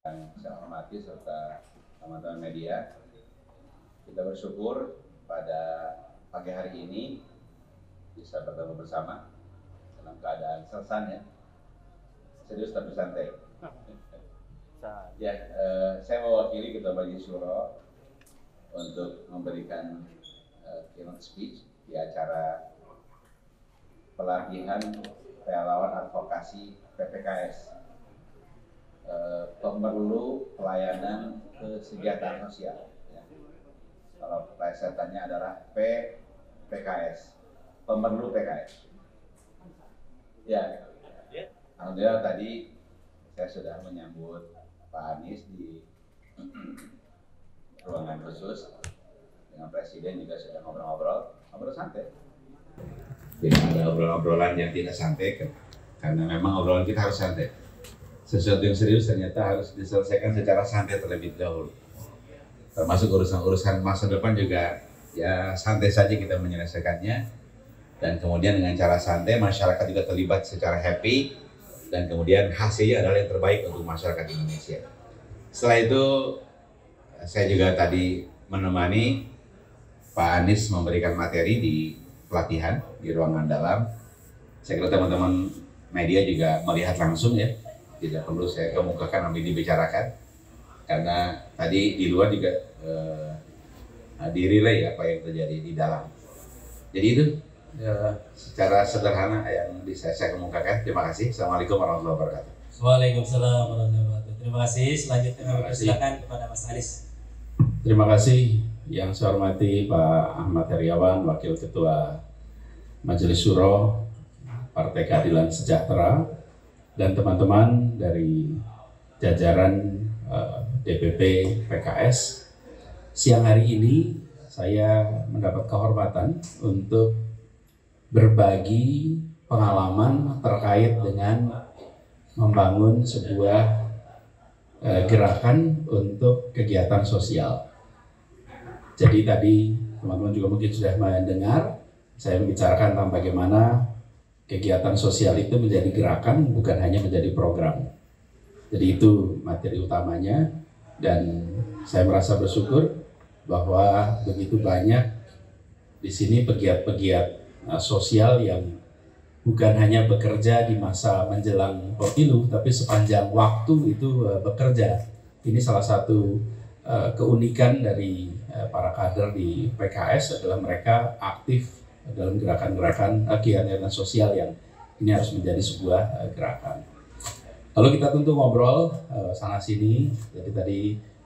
Yang saya hormati serta teman-teman media, kita bersyukur pada pagi hari ini bisa bertemu bersama dalam keadaan sersan ya, serius tapi santai. Ya, saya mewakili Ketua Majelis Syuro untuk memberikan keynote speech di acara pelatihan relawan advokasi PPKS. Pemerlu pelayanan kesejahteraan sosial. Ya. Kalau plesetannya adalah PKS, pemerlu PKS. Ya, alhamdulillah tadi saya sudah menyambut Pak Anies di ruangan khusus dengan Presiden, juga sudah ngobrol santai. Tidak ada obrolan yang tidak santai, karena memang obrolan kita harus santai. Sesuatu yang serius ternyata harus diselesaikan secara santai terlebih dahulu. Termasuk urusan masa depan juga ya santai saja kita menyelesaikannya. Dan kemudian dengan cara santai masyarakat juga terlibat secara happy. Dan kemudian hasilnya adalah yang terbaik untuk masyarakat Indonesia. Setelah itu saya juga tadi menemani Pak Anies memberikan materi di pelatihan di ruangan dalam. Saya kira teman-teman media juga melihat langsung ya. Tidak perlu saya kemukakan atau dibicarakan, karena tadi di luar juga di-relay apa yang terjadi di dalam. Jadi itu secara sederhana yang bisa saya kemukakan. Terima kasih. Assalamualaikum warahmatullahi wabarakatuh. Waalaikumsalam warahmatullahi wabarakatuh. Terima kasih. Selanjutnya kami persilakan kepada Mas Anies. Terima kasih. Yang saya hormati Pak Ahmad Heriawan, Wakil Ketua Majelis Syuro Partai Keadilan Sejahtera, dan teman-teman dari jajaran DPP PKS. Siang hari ini saya mendapat kehormatan untuk berbagi pengalaman terkait dengan membangun sebuah gerakan untuk kegiatan sosial. Jadi tadi teman-teman juga mungkin sudah mendengar saya membicarakan tentang bagaimana kegiatan sosial itu menjadi gerakan, bukan hanya menjadi program. Jadi itu materi utamanya, dan saya merasa bersyukur bahwa begitu banyak di sini pegiat-pegiat sosial yang bukan hanya bekerja di masa menjelang pemilu, tapi sepanjang waktu itu bekerja. Ini salah satu keunikan dari para kader di PKS adalah mereka aktif dalam gerakan-gerakan kegiatan sosial yang ini harus menjadi sebuah gerakan. Lalu kita tentu ngobrol sana sini. Jadi tadi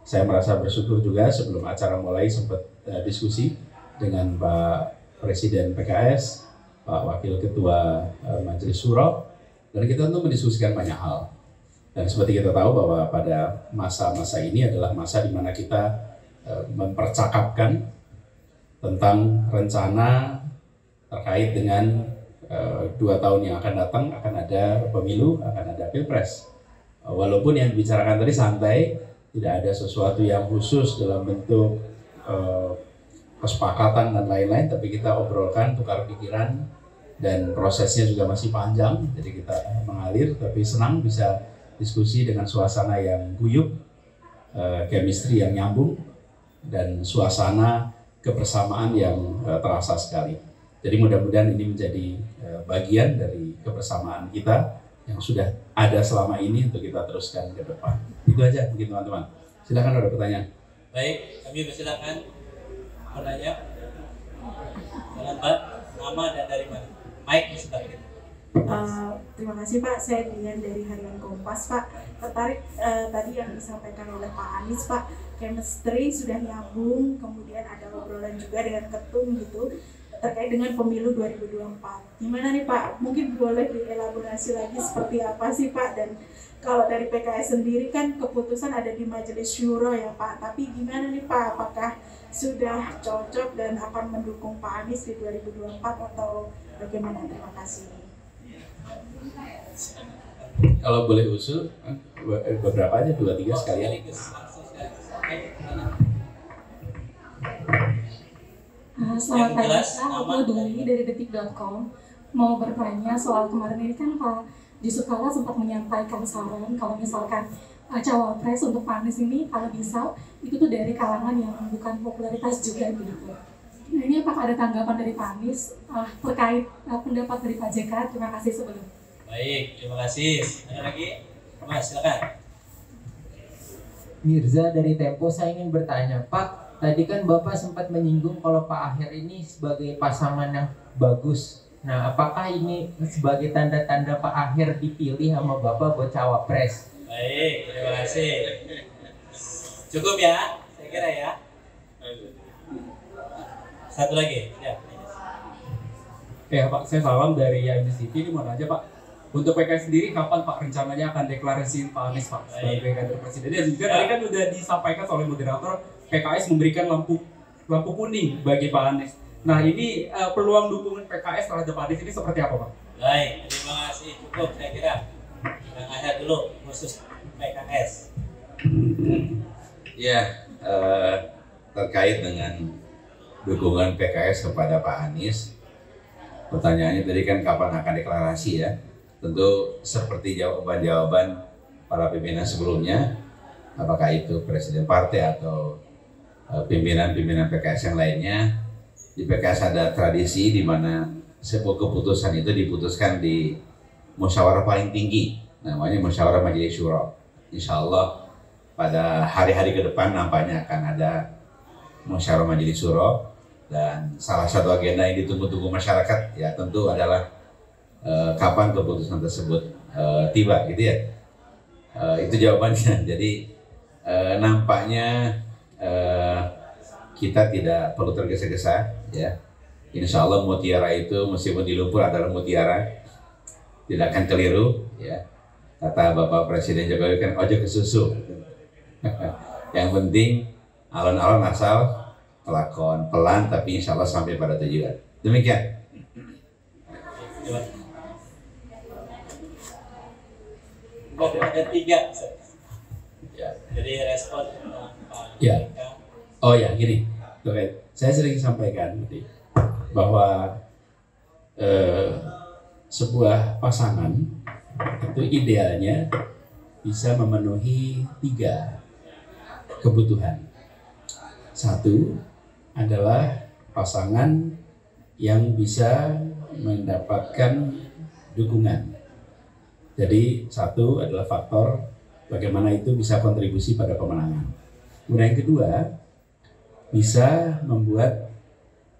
saya merasa bersyukur juga sebelum acara mulai sempat diskusi dengan Pak Presiden PKS, Pak Wakil Ketua Majelis Syuro, dan kita tentu mendiskusikan banyak hal. Dan seperti kita tahu bahwa pada masa-masa ini adalah masa di mana kita mempercakapkan tentang rencana terkait dengan 2 tahun yang akan datang, akan ada pemilu, akan ada pilpres. Walaupun yang dibicarakan tadi santai, tidak ada sesuatu yang khusus dalam bentuk kesepakatan dan lain-lain, tapi kita obrolkan, tukar pikiran, dan prosesnya juga masih panjang. Jadi kita mengalir, tapi senang bisa diskusi dengan suasana yang guyup, chemistry yang nyambung, dan suasana kebersamaan yang terasa sekali. Jadi mudah-mudahan ini menjadi bagian dari kebersamaan kita yang sudah ada selama ini untuk kita teruskan ke depan. Itu aja mungkin teman-teman. Silakan ada pertanyaan. Baik, kami persilakan bertanya. Dengan Mbak, nama dan dari mana? Mike, silakan. Terima kasih Pak, saya Dian dari Harian Kompas Pak. Tertarik tadi yang disampaikan oleh Pak Anies Pak, chemistry sudah nyambung, kemudian ada obrolan juga dengan ketum gitu terkait dengan pemilu 2024. Gimana nih Pak? Mungkin boleh dielaborasi lagi seperti apa sih Pak? Dan kalau dari PKS sendiri kan keputusan ada di Majelis Syuro ya Pak. Tapi gimana nih Pak? Apakah sudah cocok dan akan mendukung Pak Anies di 2024 atau bagaimana? Terima kasih. Kalau boleh usul, beberapa aja, 2-3 sekalian. Selamat pagi, aku Duli dari detik.com. Mau bertanya soal kemarin ini kan Pak Yusuf Kala sempat menyampaikan saran kalau misalkan cawapres untuk Pak Anies ini kalau bisa itu tuh dari kalangan yang bukan popularitas juga gitu. Nah, ini apakah ada tanggapan dari Pak Anies terkait pendapat dari Pak JK? Terima kasih sebelumnya. Baik, terima kasih. Ada lagi? Mas, silakan. Mirza dari Tempo, saya ingin bertanya, Pak, tadi kan Bapak sempat menyinggung kalau Pak Aher ini sebagai pasangan yang bagus. Nah, apakah ini sebagai tanda-tanda Pak Aher dipilih sama Bapak buat cawapres? Baik, terima kasih. Cukup ya, saya kira ya. Satu lagi, ya. Ya Pak, saya salam dari IMDC TV. Ini mau nanya Pak, untuk PKS sendiri kapan Pak rencananya akan deklarasi Pak Anies Pak sebagai kader presiden? Dan juga tadi kan sudah disampaikan oleh moderator, PKS memberikan lampu kuning bagi Pak Anies. Nah ini peluang dukungan PKS terhadap Pak Anies ini seperti apa Pak? Baik, terima kasih. Cukup saya kira. Yang ada dulu khusus PKS. Ya, terkait dengan dukungan PKS kepada Pak Anies, pertanyaannya tadi kan kapan akan deklarasi ya? Tentu seperti jawaban-jawaban para pimpinan sebelumnya, apakah itu presiden partai atau pimpinan-pimpinan PKS yang lainnya. Di PKS ada tradisi di mana sebuah keputusan itu diputuskan di musyawarah paling tinggi, namanya musyawarah Majelis Syuro. Insya Allah pada hari-hari ke depan nampaknya akan ada musyawarah Majelis Syuro, dan salah satu agenda yang ditunggu-tunggu masyarakat ya tentu adalah kapan keputusan tersebut tiba gitu ya. Itu jawabannya. Jadi nampaknya kita tidak perlu tergesa-gesa ya. Insya Allah mutiara itu meskipun di lumpur adalah mutiara, tidak akan keliru ya. Kata Bapak Presiden Jokowi kan ojo ke susu. Yang penting alon-alon asal kelakon pelan tapi insya Allah sampai pada tujuan. Demikian. Ada 3 Ya. jadi respon Pak Ya. JK. Oh ya, gini, saya sering sampaikan tadi bahwa sebuah pasangan itu idealnya bisa memenuhi 3 kebutuhan. Satu adalah pasangan yang bisa mendapatkan dukungan. Jadi satu adalah faktor bagaimana itu bisa kontribusi pada kemenangan. Kemudian yang kedua, bisa membuat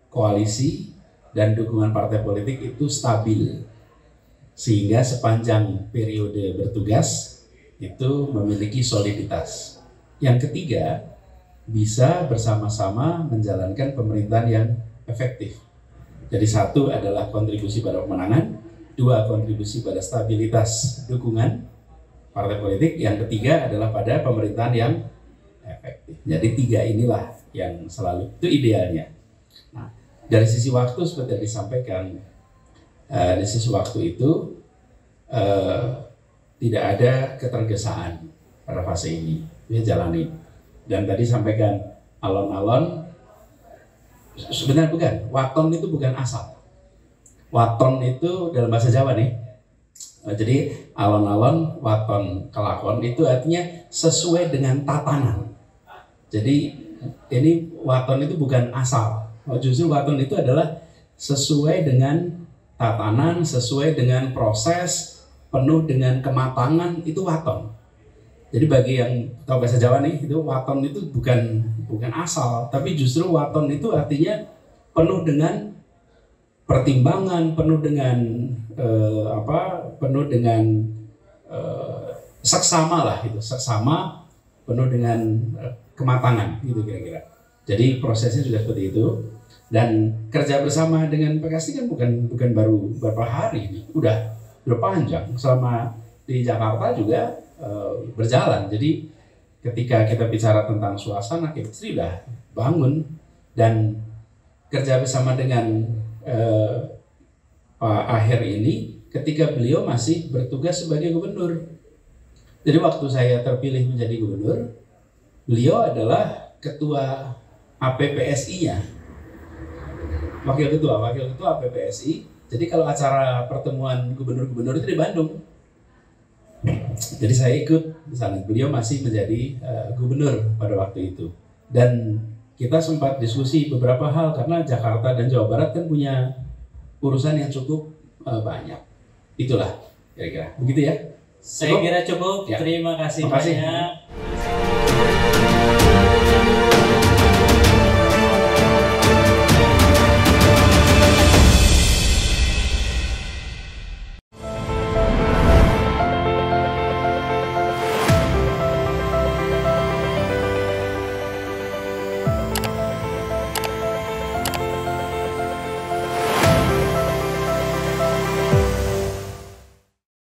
koalisi dan dukungan partai politik itu stabil, sehingga sepanjang periode bertugas itu memiliki soliditas. Yang ketiga, bisa bersama-sama menjalankan pemerintahan yang efektif. Jadi satu adalah kontribusi pada kemenangan, 2 kontribusi pada stabilitas dukungan partai politik, yang ketiga adalah pada pemerintahan yang efektif. Jadi 3 inilah yang selalu itu idealnya. Nah, dari sisi waktu seperti yang disampaikan, dari sisi waktu itu tidak ada ketergesaan pada fase ini, dia jalani. Dan tadi sampaikan alon-alon, sebenarnya bukan, waton itu bukan asal. Waton itu dalam bahasa Jawa nih. Jadi alon-alon, waton, kelakon itu artinya sesuai dengan tatanan. Jadi ini waton itu bukan asal. Justru waton itu adalah sesuai dengan tatanan, sesuai dengan proses, penuh dengan kematangan, itu waton. Jadi bagi yang tahu bahasa Jawa nih, itu waton itu bukan asal, tapi justru waton itu artinya penuh dengan pertimbangan, penuh dengan seksama lah, itu seksama, penuh dengan kematangan gitu kira-kira. Jadi prosesnya sudah seperti itu, dan kerja bersama dengan PKS kan bukan baru beberapa hari ini, udah panjang. Selama di Jakarta juga berjalan. Jadi ketika kita bicara tentang suasana, kita sudah bangun, dan kerja bersama dengan Pak Aher ini ketika beliau masih bertugas sebagai gubernur. Jadi waktu saya terpilih menjadi gubernur, beliau adalah ketua APPSI-nya, wakil ketua APPSI. Jadi kalau acara pertemuan gubernur-gubernur itu di Bandung, Jadi saya ikut di sana. Beliau masih menjadi gubernur pada waktu itu. Dan kita sempat diskusi beberapa hal karena Jakarta dan Jawa Barat kan punya urusan yang cukup banyak. Itulah kira-kira. Begitu ya. Saya kira cukup. Ya. Terima kasih Terima kasih. banyak.